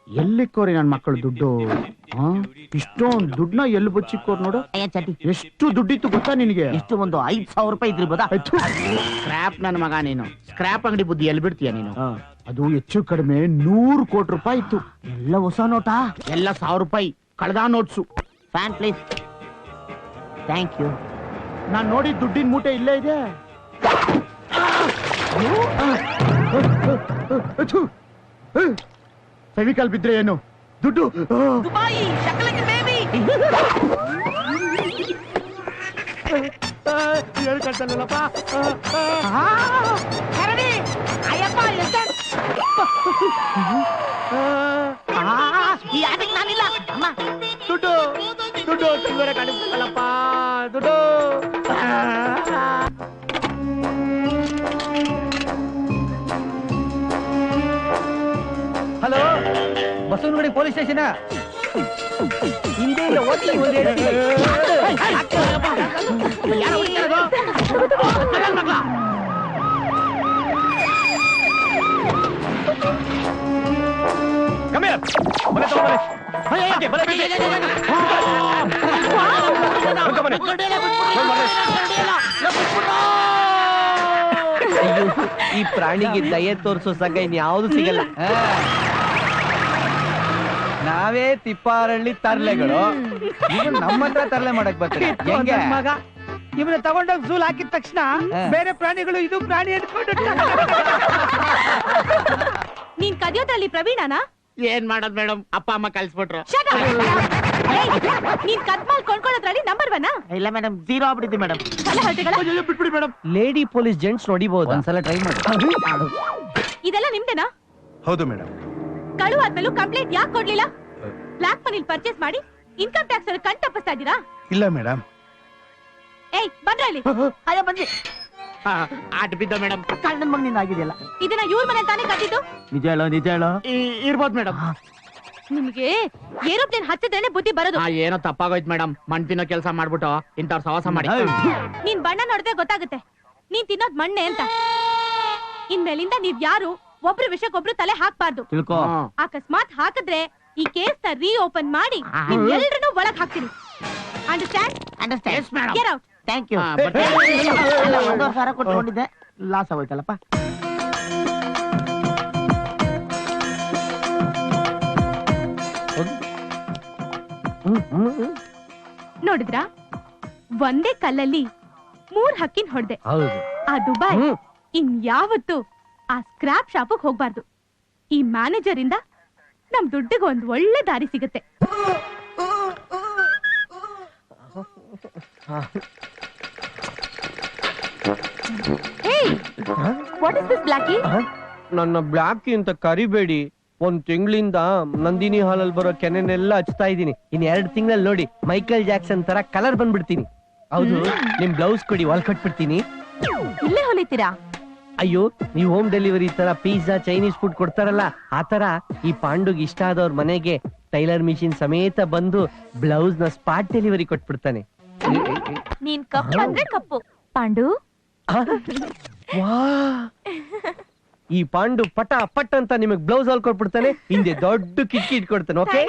ಎಲ್ಲಿಕ್ಕೋರಿ ನನ್ ಮಕ್ಕಳು ದುಡ್ಡು? ಇಷ್ಟೊಂದು ದುಡ್ಡನ್ನ ಎಲ್ಲಿ ಬಚ್ಚಿಕ್ಕೋರ್ ನೋಡು. ಎಷ್ಟು ದುಡ್ಡಿತ್ತು ಗೊತ್ತಾ ನಿನಗೆ? ಎಷ್ಟು ಒಂದು 5,000 ರೂಪಾಯಿ ಇದ್ರಿಬೋದಾ? ಸ್ಕ್ರಾಪ್ ನನ್ನ ಮಗ ನೀನು. ಸ್ಕ್ರಾಪ್ ಅಂಗಡಿ ಬುದ್ಧಿ ಎಲ್ಲಿ ಬಿಡ್ತೀಯ ನೀನು? ಅದು ಹೆಚ್ಚು ಕಡಿಮೆ 100 ಕೋಟಿ ರೂಪಾಯಿ ಇತ್ತು. ಎಲ್ಲ ಹೊಸ ನೋಟಾ? ಎಲ್ಲ 1000 ರೂಪಾಯಿ ಕಳೆದ notes. Fan please. Thank you. ನಾನ್ ನೋಡಿ ದುಡ್ಡಿನ ಮೂಟೆ ಇಲ್ಲೇ ಇದೆ. ಫೆವಿಕಾಲ್ ಬಿದ್ರೆ ಏನು ದುಡ್ಡು? ಹೇಳ್ಕಳ್ತಲ್ಲಪ್ಪ. ದುಡ್ಡು ದುಡ್ಡು ಸಿಲ್ವರ ಕಾಣಿಸ್ತಲ್ಲಪ್ಪ ದುಡ್ಡು. Hello, Basavanagudi police station. ಹಿಂದೆ ಈ ಪ್ರಾಣಿಗೆ ದಯೆ ತೋರಿಸೋ ಸಂಘ ಇನ್ ಯಾವ್ದು ಸಿಗಲ್ಲ. ನಾವೇ ತಿಪ್ಪಾರಳ್ಳಿ ತರ್ಲೆಗಳು, ನಮ್ಮ ಹತ್ರ ತರ್ಲೆ ಮಾಡಕ್ ಬರ್ತೀವಿ. ಮಗ ಇವನ್ನ ತಗೊಂಡೋಗ್ ಝೂಲ್ ಹಾಕಿದ ತಕ್ಷಣ ಬೇರೆ ಪ್ರಾಣಿಗಳು ಇದು ಪ್ರಾಣಿ ಎತ್ಕೊಂಡು ನೀನ್ ಕದಿಯೋದ್ರಲ್ಲಿ ಪ್ರವೀಣನಾ? ಏನ್ ಮಾಡೋದ್ ಮೇಡಮ್, ಅಪ್ಪ ಅಮ್ಮ ಕಳ್ಸ್ಬಿಟ್ರು. ನೀನ್ ಕದ್ಮಾಲ್ ಕೊಂಡ್ಕೊಳ್ಳೋದ್ರಲ್ಲಿ ನಂಬರ್ 1? ಇಲ್ಲ ಮೇಡಮ್, 0 ಆಗ್ಬಿಟ್ಟಿದ್ವಿ ಮೇಡಮ್. ಬಿಟ್ಬಿಡಿ ಮೇಡಮ್. ಲೇಡಿ ಪೊಲೀಸ್ ಜೆಂಟ್ಸ್ ನೋಡಿಬಹುದು, ಒಂದ್ಸಲ ಟ್ರೈ ಮಾಡಿ. ಇದೆಲ್ಲ ನಿಮ್ದೇನಾ? ಹೌದು ಮೇಡಮ್. ಕಳು ಆದ್ಮೇಲೂ ಕಂಪ್ಲೇಂಟ್ ಯಾಕೆ ಕೊಡ್ಲಿಲ್ಲ? ಬ್ಲಾಕ್ ಮನಿಲ್ ಪರ್ಚೇಸ್ ಮಾಡಿ ಇನ್ಕಮ್ ಟ್ಯಾಕ್ಸ್ ಅವ್ರ ಕಣ್ ತಪ್ಪಿಸ್ತಾ ಇದ್ದೀರಾ? ಇಲ್ಲ ಮೇಡಮ್. ಏಯ್ ಬಂದ್ರ ಇಲ್ಲಿ. ಅಯ್ಯ ಬನ್ನಿ. ಆಟ ಬಿದ್ದ ಮೇಡಮ್. ಕಳ್ಳನ್ ಮಗನಿಂದ ಆಗಿದೆಯಲ್ಲ. ಇದನ್ನ ಇವ್ರ ಮನೆ ತಾನೇ ಕಟ್ಟಿದ್ದು? ನಿಜ ಹೇಳೋ, ನಿಜ ಹೇಳೋ. ಇರ್ಬೋದು ಮೇಡಮ್. ನಿಮ್ಗೆ ಏರೋಪ್ಲೇನ್ ಹಚ್ಚದೇನೆ ಬುದ್ಧಿ ಬರೋದು. ಏನೋ ತಪ್ಪಾಗೋಯ್ತು ಮೇಡಮ್. ಮಣ್ ತಿನ್ನೋ ಕೆಲಸ ಮಾಡ್ಬಿಟ್ಟು ಇಂಥವ್ರ ಸವಾಸ ಮಾಡಿ. ನೀನ್ ಬಣ್ಣ ನೋಡಿದ್ರೆ ಗೊತ್ತಾಗುತ್ತೆ ನೀನ್ ತಿನ್ನೋದ್ ಮಣ್ಣೆ ಅಂತ. ಇನ್ಮೇಲಿಂದ ನೀವ್ ಯಾರು ಒಬ್ರು ವಿಷಯಕ್ಕೊಬ್ರು ತಲೆ ಹಾಕ್ಬಾರ್ದು. ತಿಳ್ಕೋ. ಅಕಸ್ಮಾತ್ ಹಾಕಿದ್ರೆ ಈ ಕೇಸ್ ನ ರೀಓಪನ್ ಮಾಡಿ ಎಲ್ರನ್ನೂ ಒಳಗ್ ಹಾಕ್ತೀನಿ. Understand? Understand madam. Get out. Thank you. 1,000 ಕೊಟ್ಕೊಂಡಿದ್ದೆ, ಲಾಸ್ ಆಗೋಯ್ತಲ್ಲಪ್ಪ. ನೋಡಿದ್ರಾ, ಒಂದೇ ಕಲ್ಲಲ್ಲಿ 3 ಹಕ್ಕಿನ್ ಹೊಡೆದೆ. ಆ ದುಬೈ ಇನ್ಯಾವತ್ತು ಆ ಸ್ಕ್ರಾಪ್ ಶಾಪಿಗೆ ಹೋಗ್ಬಾರ್ದು. ಈ ಮ್ಯಾನೇಜರ್ ಇಂದ ನಮ್ ದುಡ್ಡಿಗೆ ಒಂದ್ ಒಳ್ಳೆ ದಾರಿ ಸಿಗುತ್ತೆ. What is this blacky? ನನ್ನ ಬ್ಲಾಕಿ ಅಂತ ಕರಿಬೇಡಿ. ಒಂದ್ ತಿಂಗಳಿಂದ ನಂದಿನಿ ಹಾಲಲ್ಲಿ ಬರೋ ಕೆನೆನೆಲ್ಲ ಹಚ್ತಾ ಇದೀನಿ. ಇನ್ 2 ತಿಂಗಳಲ್ಲಿ ನೋಡಿ ಮೈಕಲ್ ಜಾಕ್ಸನ್ ತರ ಕಲರ್ ಬಂದ್ಬಿಡ್ತೀನಿ. ಹೌದು, ನಿಮ್ ಬ್ಲೌಸ್ ಕೊಡಿ, ಹೊಲ್ಕೊಟ್ಬಿಡ್ತೀನಿ. ಇಲ್ಲೇ ಹೊಲಿತೀರಾ? ಅಯ್ಯೋ, ನೀವು ಹೋಮ್ ಡೆಲಿವರಿ ತರ ಪಿಜ್ಜಾ ಚೈನೀಸ್ ಫುಡ್ ಕೊಡ್ತಾರಲ್ಲ, ಆ ತರ ಈ ಪಾಂಡುಗ್ ಇಷ್ಟ ಆದವ್ರ ಮನೆಗೆ ಟೈಲರ್ ಮಿಷಿನ್ ಸಮೇತ ಬಂದು ಬ್ಲೌಸ್ ನ ಸ್ಪಾಟ್ ಡೆಲಿವರಿ ಕೊಟ್ಬಿಡ್ತಾನೆ. ನೀನ್ ಕಪ್ಪು ಅಂದ್ರೆ ಕಪ್ಪು ಪಾಂಡು. ಈ ಪಾಂಡು ಪಟ ಪಟ್ ಅಂತ ನಿಮಗ್ ಬ್ಲೌಸ್ ಹೊಲ್ಕೊಟ್ಬಿಡ್ತಾನೆ. ಹಿಂದೆ ದೊಡ್ಡ ಕಿಟ್ಕಿ ಇಟ್ಕೊಡ್ತಾನೆ. Okay,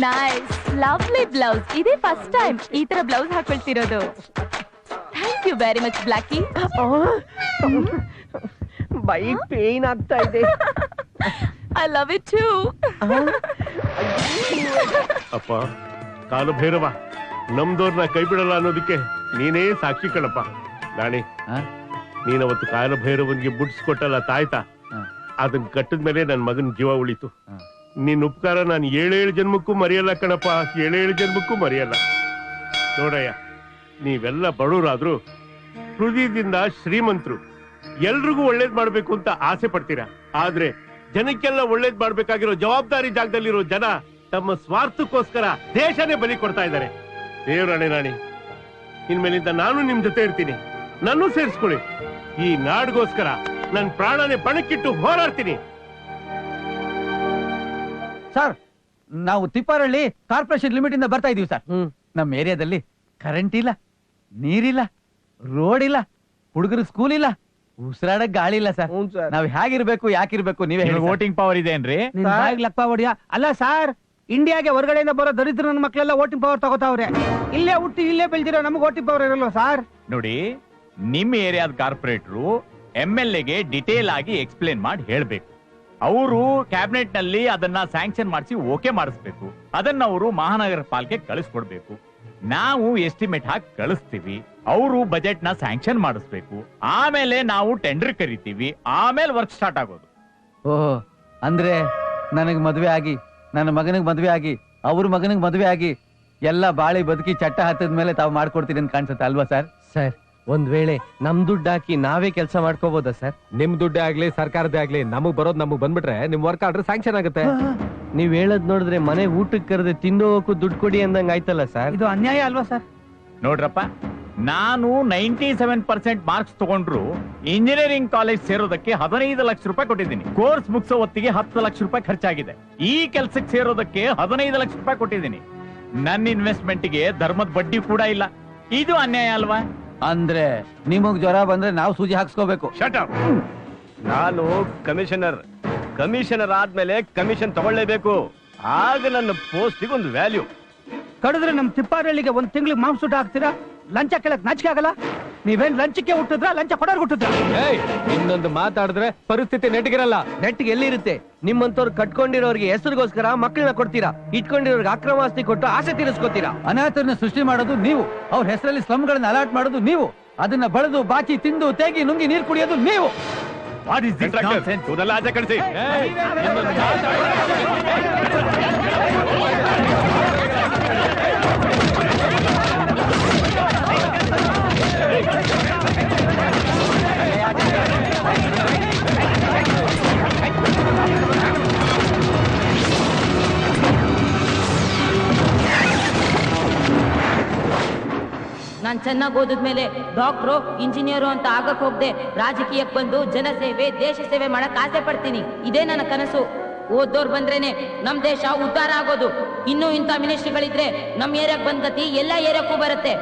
nice, lovely blouse. ಇದೇ ಫಸ್ಟ್ ಟೈಮ್ ಈ ತರ ಬ್ಲೌಸ್ ಹಾಕೊಳ್ತಿರೋದು. ಥ್ಯಾಂಕ್ ಯು ವೆರಿ ಮಚ್ ಬ್ಲಾಕಿ. ಬೈ ಪೇನ್ ಆಗ್ತಾ ಇದೆ. I love it too. ಅಪ್ಪ ಕಾಲು ಭೈರವ, ನಮ್ದವ್ರನ್ನ ಕೈ ಬಿಡಲ್ಲ ಅನ್ನೋದಕ್ಕೆ ನೀನೇ ಸಾಕ್ಷಿ ಕಣಪ್ಪ. ನಾಣಿ, ನೀನವತ್ತು ಕಾಲ ಭೈರವನ್ಗೆ ಬುಡ್ಸ್ಕೊಟ್ಟಲ್ಲ ತಾಯ್ತಾ, ಅದನ್ನ ಕಟ್ಟದ ಮೇಲೆ ನನ್ ಮಗನ್ ಜೀವ ಉಳಿತು. ನಿನ್ ಉಪಕಾರ ನಾನು 7 ಜನ್ಮಕ್ಕೂ ಮರೆಯಲ್ಲ ಕಣಪ್ಪ, 7 ಜನ್ಮಕ್ಕೂ ಮರೆಯಲ್ಲ. ನೋಡಯ್ಯ, ನೀವೆಲ್ಲ ಬಡವರಾದ್ರು ಹೃದಯದಿಂದ ಶ್ರೀಮಂತರು. ಎಲ್ರಿಗೂ ಒಳ್ಳೇದ್ ಮಾಡ್ಬೇಕು ಅಂತ ಆಸೆ ಪಡ್ತೀರಾ. ಆದ್ರೆ ಜನಕ್ಕೆಲ್ಲ ಒಳ್ಳೇದ್ ಮಾಡ್ಬೇಕಾಗಿರೋ ಜವಾಬ್ದಾರಿ ಜಾಗದಲ್ಲಿರೋ ಜನ ತಮ್ಮ ಸ್ವಾರ್ಥಕ್ಕೋಸ್ಕರ ದೇಶನೇ ಬಲಿ ಕೊಡ್ತಾ ಇದ್ದಾರೆ. ದೇವರಾಣೆ ನಾಣಿ, ಇನ್ಮೇಲಿಂದ ನಾನು ನಿಮ್ ಜೊತೆ ಇರ್ತೀನಿ. ನನ್ನೂ ಸೇರಿಸ್ಕೊಳ್ಳಿ. ಈ ನಾಡ್ಗೋಸ್ಕರ ನನ್ ಪ್ರಾಣನೇ ಪಣಕ್ಕಿಟ್ಟು ಹೋರಾಡ್ತೀನಿ. ಸರ್, ನಾವು ತಿಪ್ಪಾರಳ್ಳಿ ಕಾರ್ಪೊರೇಷನ್ ಲಿಮಿಟ್ ಇಂದ ಬರ್ತಾ ಇದೀವಿ ಸರ್. ನಮ್ಮ ಏರಿಯಾದಲ್ಲಿ ಕರೆಂಟ್ ಇಲ್ಲ, ನೀರಿಲ್ಲ, ರೋಡ್ ಇಲ್ಲ, ಹುಡುಗರು ಸ್ಕೂಲ್ ಇಲ್ಲ, ಉಸಿರಾಡಕ್ ಗಾಳಿ ಇಲ್ಲ ಸರ್. ನಾವ್ ಹೇಗಿರ್ಬೇಕು ಯಾಕಿರ್ಬೇಕು ನೀವೇ ಹೇಳಿ. ವೋಟಿಂಗ್ ಪವರ್ ಇದೆ ಏನ್ರಿ? ಲಪ್ಪ ಹೊಡಿಯ ಅಲ್ಲ ಸರ್, ಇಂಡಿಯಾಗೆ ಹೊರಗಡೆಯಿಂದ ಬರೋ ದರಿದ್ರ ನನ್ನ ಮಕ್ಕಳೆಲ್ಲ ವೋಟಿಂಗ್ ಪವರ್ ತಗೋತಾವ್ರೆ. ಇಲ್ಲೇ ಹುಟ್ಟಿ ಇಲ್ಲೇ ಬೆಳೆದಿರೋ ನಮ್ಗೆ ವೋಟಿಂಗ್ ಪವರ್ ಇರಲ್ವಾ ಸರ್? ನೋಡಿ, ನಿಮ್ ಏರಿಯಾದ ಕಾರ್ಪೊರೇಟ್ರು MLA ಗೆ ಡಿಟೇಲ್ ಆಗಿ ಎಕ್ಸ್ಪ್ಲೇನ್ ಮಾಡಿ ಹೇಳ್ಬೇಕು. ಅವರು ಕ್ಯಾಬಿನೆಟ್ ನಲ್ಲಿ ಅದನ್ನ ಸ್ಯಾಂಕ್ಷನ್ ಮಾಡಿಸಿ ಓಕೆ ಮಾಡಿಸ್ಬೇಕು. ಅದನ್ನ ಅವರು ಮಹಾನಗರ ಪಾಲಿಕೆ ಕಳಿಸ್ಕೊಡ್ಬೇಕು. ನಾವು ಎಸ್ಟಿಮೇಟ್ ಹಾಕಿ ಕಳಿಸ್ತೀವಿ. ಅವರು ಬಜೆಟ್ ನ ಸ್ಯಾಂಕ್ಷನ್ ಮಾಡಿಸ್ಬೇಕು. ಆಮೇಲೆ ನಾವು ಟೆಂಡರ್ ಕರಿತೀವಿ. ಆಮೇಲೆ ವರ್ಕ್ ಸ್ಟಾರ್ಟ್ ಆಗೋದು. ಓಹ್, ಅಂದ್ರೆ ನನಗ್ ಮದ್ವೆ ಆಗಿ, ನನ್ನ ಮಗನಿಗೆ ಮದ್ವೆ ಆಗಿ, ಅವ್ರ ಮಗನಿಗೆ ಮದ್ವೆ ಆಗಿ ಎಲ್ಲ ಬಾಳಿ ಬದುಕಿ ಚಟ್ಟ ಹತ್ತದ ಮೇಲೆ ತಾವು ಮಾಡ್ಕೊಡ್ತೀರಿ ಅಂತ ಕಾಣಿಸುತ್ತೆ ಅಲ್ವಾ ಸರ್? ಸರ್, ಒಂದ್ ವೇಳೆ ನಮ್ ದುಡ್ಡು ಹಾಕಿ ನಾವೇ ಕೆಲಸ ಮಾಡ್ಕೋಬಹುದಾ ಸರ್? ನಿಮ್ ದುಡ್ಡೇ ಆಗ್ಲಿ ಸರ್ಕಾರದೇ ಆಗ್ಲಿ ನಮಗ್ ಬರೋದ್ ನಮಗ್ ಬಂದ್ಬಿಟ್ರೆ ನಿಮ್ ವರ್ಕ್ ಆರ್ಡರ್ ಸ್ಯಾಂಕ್ಷನ್ ಆಗುತ್ತೆ. ನೀವ್ ಹೇಳದ್ ನೋಡಿದ್ರೆ ಮನೆ ಊಟಕ್ಕೆ ಕರೆದೆ ತಿನ್ನೋಕು ದುಡ್ಡು ಕೊಡಿ ಅಂದಂಗ ಆಯ್ತಲ್ಲ ಸರ್. ಇದು ಅನ್ಯಾಯ ಅಲ್ವಾ ಸರ್? ನೋಡ್ರಪ್ಪ, ನಾನು 97% ಮಾರ್ಕ್ಸ್ ತಗೊಂಡ್ರು ಇಂಜಿನಿಯರಿಂಗ್ ಕಾಲೇಜ್ ಸೇರೋದಕ್ಕೆ 15 ಲಕ್ಷ ರೂಪಾಯಿ ಕೊಟ್ಟಿದ್ದೀನಿ. ಕೋರ್ಸ್ ಮುಗಿಸೋ ಹೊತ್ತಿಗೆ 10 ಲಕ್ಷ ರೂಪಾಯಿ ಖರ್ಚಾಗಿದೆ. ಈ ಕೆಲ್ಸಕ್ಕೆ ಸೇರೋದಕ್ಕೆ 15 ಲಕ್ಷ ರೂಪಾಯಿ ಕೊಟ್ಟಿದ್ದೀನಿ. ನನ್ನ ಇನ್ವೆಸ್ಟ್ಮೆಂಟ್ಗೆ ಧರ್ಮದ ಬಡ್ಡಿ ಕೂಡ ಇಲ್ಲ. ಇದು ಅನ್ಯಾಯ ಅಲ್ವಾ? ಅಂದ್ರೆ ನಿಮಗ್ ಜ್ವರ ಬಂದ್ರೆ ನಾವು ಸೂಜಿ ಹಾಕ್ಸ್ಕೋಬೇಕು. Shut up. ನಾನು ಕಮಿಷನರ್ ಆದ್ಮೇಲೆ ಕಮಿಷನ್ ತಗೊಳ್ಳೇಬೇಕು. ಆಗ ನನ್ನ ಪೋಸ್ಟಿಗೆ ಒಂದು ವ್ಯಾಲ್ಯೂ. ಕಡಿದ್ರೆ ನಮ್ ತಿಪ್ಪಾರಳ್ಳಿಗೆ ಒಂದ್ ತಿಂಗಳಿಗೆ ಮಾಂಸೂಟ ಹಾಕ್ತೀರಾ? ಲಂಚ ಕೇಳಕ್ ನಾಚಿಕೆ ಆಗಲ್ಲ? ನೀವೇನ್ ಲಂಚಕ್ಕೆ ಹುಟ್ಟಿದ್ರ, ಲಂಚ ಕೊಡೋರ್ ಹುಟ್ಟಿದ್ರ? ಇನ್ನೊಂದು ಮಾತಾಡಿದ್ರೆ ಪರಿಸ್ಥಿತಿ ನೆಟ್ಗಿರಲ್ಲ. ನೆಟ್ಟಿಗೆ ಎಲ್ಲಿರುತ್ತೆ? ನಿಮ್ಮಂತವ್ರು ಕಟ್ಕೊಂಡಿರೋರ್ಗೆ ಹೆಸರಿಗೋಸ್ಕರ ಮಕ್ಕಳನ್ನ ಕೊಡ್ತೀರಾ, ಇಟ್ಕೊಂಡಿರೋರ್ಗೆ ಅಕ್ರಮ ಆಸ್ತಿ ಕೊಟ್ಟು ಆಸೆ ತೀರಿಸ್ಕೊತೀರಾ. ಅನಾಥರನ್ನ ಸೃಷ್ಟಿ ಮಾಡೋದು ನೀವು, ಅವ್ರ ಹೆಸರಲ್ಲಿ ಸ್ಲಮ್ಗಳನ್ನ ಅಲಾಟ್ ಮಾಡೋದು ನೀವು, ಅದನ್ನ ಬಳದು ಬಾಚಿ ತಿಂದು ತೇಗಿ ನುಂಗಿ ನೀರು ಕುಡಿಯೋದು ನೀವು. ಕೂದಲ ಆಚೆ ಕಳಿಸಿ. ನಾನ್ ಚೆನ್ನಾಗಿ ಓದಿದ್ಮೇಲೆ ಡಾಕ್ಟ್ರು ಇಂಜಿನಿಯರು ಅಂತ ಆಗಕ್ ಹೋಗ್ದೆ ರಾಜಕೀಯಕ್ಕೆ ಬಂದು ಜನಸೇವೆ ದೇಶ ಸೇವೆ ಮಾಡಕ್ ಆಸೆ ಪಡ್ತೀನಿ. ಇದೇ ನನ್ನ ಕನಸು. ಓದೋರ್ ಬಂದ್ರೇನೆ ನಮ್ ದೇಶ ಉದ್ಧಾರ ಆಗೋದು. ಇನ್ನೂ ಇಂಥ ಮಿನಿಸ್ಟ್ರಿಗಳಿದ್ರೆ ನಮ್ ಏರಿಯಾಕ್ ಬಂದ್ ಗತಿ ಎಲ್ಲಾ ಏರಿಯಾಕ್ಕೂ ಬರುತ್ತೆ.